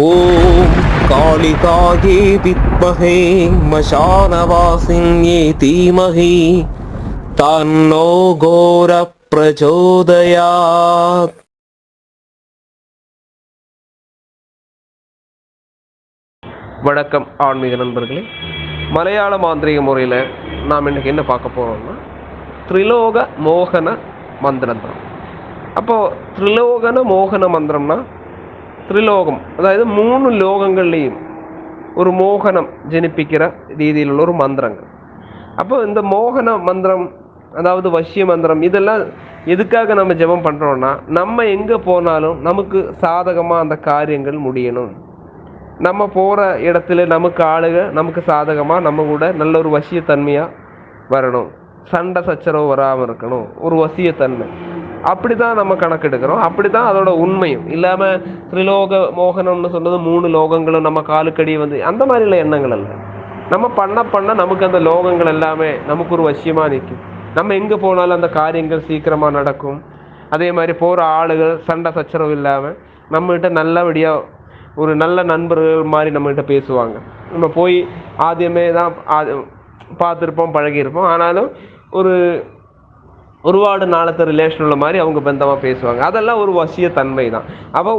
ஓம் காளிகாயே வித்மஹே மசானவாசின்யே தீமஹி தன்னோ கோர பிரச்சோதயாத். வணக்கம் ஆன்மீக நண்பர்களே. மலையாள மாந்திரிக முறையில் நாம் இன்னைக்கு என்ன பார்க்க போகிறோம்னா திரிலோக மோகன மந்திரம் தான். அப்போது திரிலோகன மோகன மந்திரம்னா திரிலோகம், அதாவது 3 லோகங்கள்லையும் ஒரு மோகனம் ஜனிப்பிக்கிற ரீதியில் உள்ள ஒரு மந்திரங்கள். அப்போ இந்த மோகன மந்திரம், அதாவது வசிய மந்திரம், இதெல்லாம் எதுக்காக நம்ம ஜெபம் பண்ணுறோன்னா, நம்ம எங்கே போனாலும் நமக்கு சாதகமாக அந்த காரியங்கள் முடியணும். நம்ம போகிற இடத்துல நமக்கு ஆளுக நமக்கு சாதகமாக நம்ம கூட நல்ல ஒரு வசியத்தன்மையாக வரணும், சண்டை சச்சரவு வராமல் இருக்கணும், ஒரு வசியத்தன்மை. அப்படி தான் நம்ம கணக்கெடுக்கிறோம். அப்படி தான் அதோட உண்மையும் இல்லாமல் திரிலோக மோகனம்னு சொன்னது 3 லோகங்களும் நம்ம காலுக்கடி வந்து அந்த மாதிரில எண்ணங்கள் அல்ல. நம்ம பண்ண நமக்கு அந்த லோகங்கள் எல்லாமே நமக்கு ஒரு வசியமாக நிற்கும். நம்ம எங்கே போனாலும் அந்த காரியங்கள் சீக்கிரமாக நடக்கும். அதே மாதிரி போகிற ஆளுகள் சண்டை சச்சரவு இல்லாமல் நம்மகிட்ட நல்லபடியாக ஒரு நல்ல நண்பர்கள் மாதிரி நம்மகிட்ட பேசுவாங்க. நம்ம போய் ஆദ്യമേ தான் பார்த்துருப்போம், பழகியிருப்போம். ஆனாலும் ஒருவாடு நாளത്തെ ரிலேஷன் உள்ள மாதிரி அவங்க பந்தமாக பேசுவாங்க. அதெல்லாம் ஒரு வசியத்தன்மை தான். அப்போ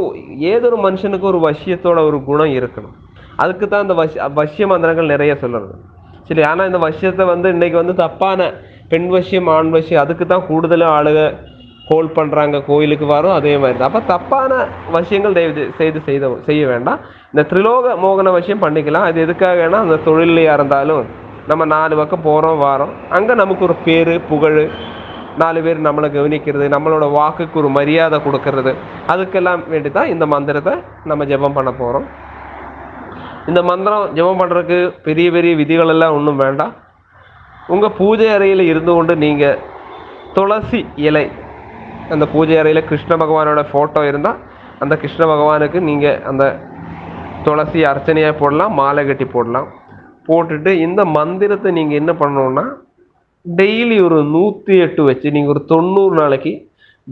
ஏதொரு மனுஷனுக்கு ஒரு வசியத்தோட ஒரு குணம் இருக்கணும். அதுக்கு தான் இந்த வசிய மந்திரங்கள் நிறைய சொல்லுறது. சரி, ஆனால் இந்த வசியத்தை இன்னைக்கு தப்பான பெண் வசியம் ஆண் வசியம் அதுக்கு தான் கூடுதலாக ஆளுக ஹோல்ட் பண்ணுறாங்க, கோயிலுக்கு வரும். அதே மாதிரி தான். அப்போ தப்பான வசியங்கள் செய்ய வேண்டாம். இந்த திரிலோக மோகன வசியம் பண்ணிக்கலாம். அது எதுக்காகனா, அந்த தொழிலையாக இருந்தாலும் நம்ம 4 பக்கம் போகிறோம் வாரோம், அங்கே நமக்கு ஒரு பேர் புகழ், 4 பேர் நம்மளை கவனிக்கிறது, நம்மளோட வாக்குக்கு ஒரு மரியாதை கொடுக்கறது, அதுக்கெல்லாம் வேண்டி தான் இந்த மந்திரத்தை நம்ம ஜெபம் பண்ண போகிறோம். இந்த மந்திரம் ஜெபம் பண்ணுறதுக்கு பெரிய பெரிய விதிகள் எல்லாம் ஒன்றும் வேண்டாம். உங்கள் பூஜை அறையில் இருந்து கொண்டு நீங்கள் துளசி இலை, அந்த பூஜை அறையில் கிருஷ்ண பகவானோட ஃபோட்டோ இருந்தால் அந்த கிருஷ்ண பகவானுக்கு நீங்கள் அந்த துளசி அர்ச்சனையாக போடலாம், மாலை கட்டி போடலாம். போட்டுட்டு இந்த மந்திரத்தை நீங்கள் என்ன பண்ணணுன்னா, டெய்லி ஒரு 108 வச்சு நீங்கள் ஒரு 90 நாளைக்கு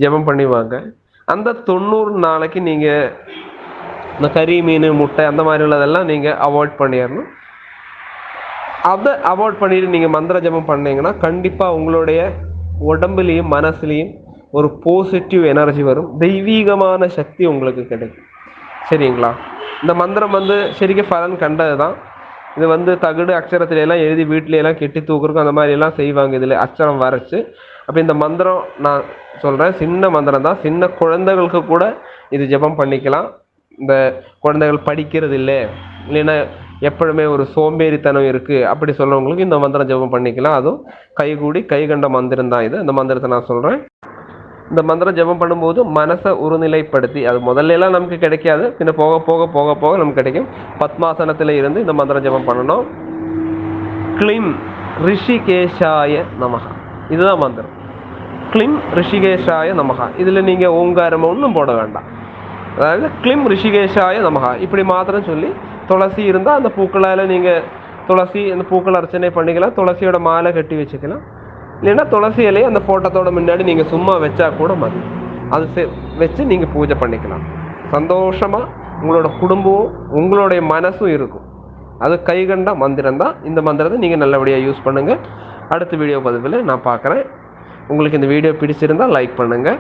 ஜெபம் பண்ணி வாங்க. அந்த 90 நாளைக்கு நீங்கள் இந்த கறி மீன் முட்டை அந்த மாதிரி உள்ளதெல்லாம் நீங்கள் அவாய்ட் பண்ணிடணும். அதை அவாய்ட் பண்ணிட்டு நீங்கள் மந்திர ஜெபம் பண்ணீங்கன்னா கண்டிப்பாக உங்களுடைய உடம்புலேயும் மனசுலேயும் ஒரு பாசிட்டிவ் எனர்ஜி வரும், தெய்வீகமான சக்தி உங்களுக்கு கிடைக்கும். சரிங்களா? இந்த மந்திரம் சரிக்கு பலன் கண்டது தான். இது தகடு அக்ஷரத்துல எல்லாம் எழுதி வீட்டிலையெல்லாம் கெட்டி தூக்குறக்கும் அந்த மாதிரி எல்லாம் செய்வாங்க. இதில் அக்ஷரம் வரைச்சு. அப்போ இந்த மந்திரம் நான் சொல்கிறேன், சின்ன மந்திரம் தான். சின்ன குழந்தைகளுக்கு கூட இது ஜெபம் பண்ணிக்கலாம். இந்த குழந்தைகள் படிக்கிறது இல்லைன்னா எப்பொழுதுமே ஒரு சோம்பேறித்தனம் இருக்குது அப்படி சொல்கிறவங்களுக்கு இந்த மந்திரம் ஜெபம் பண்ணிக்கலாம். அதுவும் கைகூடி கைகண்ட மந்திரம் தான் இது. இந்த மந்திரத்தை நான் சொல்கிறேன். இந்த மந்திரம் ஜெபம் பண்ணும்போது மனசை ஒருநிலைப்படுத்தி, அது முதல்ல எல்லாம் நமக்கு கிடைக்காது, பின்ன போக போக போக போக நமக்கு கிடைக்கும். பத்மாசனத்தில் இருந்து இந்த மந்திரம் ஜெபம் பண்ணணும். க்ளிம் ரிஷிகேஷாய நமஹா, இதுதான் மந்திரம். க்ளிம் ரிஷிகேஷாய நமஹா. இதில் நீங்கள் ஓங்காரம் ஒன்றும் போட வேண்டாம். அதாவது க்ளிம் ரிஷிகேஷாய நமஹா இப்படி மாத்திரம் சொல்லி, துளசி இருந்தால் அந்த பூக்களால் நீங்கள் துளசி அந்த பூக்கள் அர்ச்சனை பண்ணிக்கலாம். துளசியோட மாலை கட்டி வச்சுக்கலாம். இல்லைன்னா துளசி இலையை அந்த ஃபோட்டோத்தோட முன்னாடி நீங்கள் சும்மா வச்சா கூட மதி, அது வச்சு நீங்கள் பூஜை பண்ணிக்கலாம். சந்தோஷமாக உங்களோட குடும்பமும் உங்களுடைய மனசும் இருக்கும். அது கைகண்ட மந்திரம் தான். இந்த மந்திரத்தை நீங்கள் நல்லபடியாக யூஸ் பண்ணுங்கள். அடுத்த வீடியோ பதிவில் நான் பார்க்குறேன். உங்களுக்கு இந்த வீடியோ பிடிச்சிருந்தால் லைக் பண்ணுங்கள்.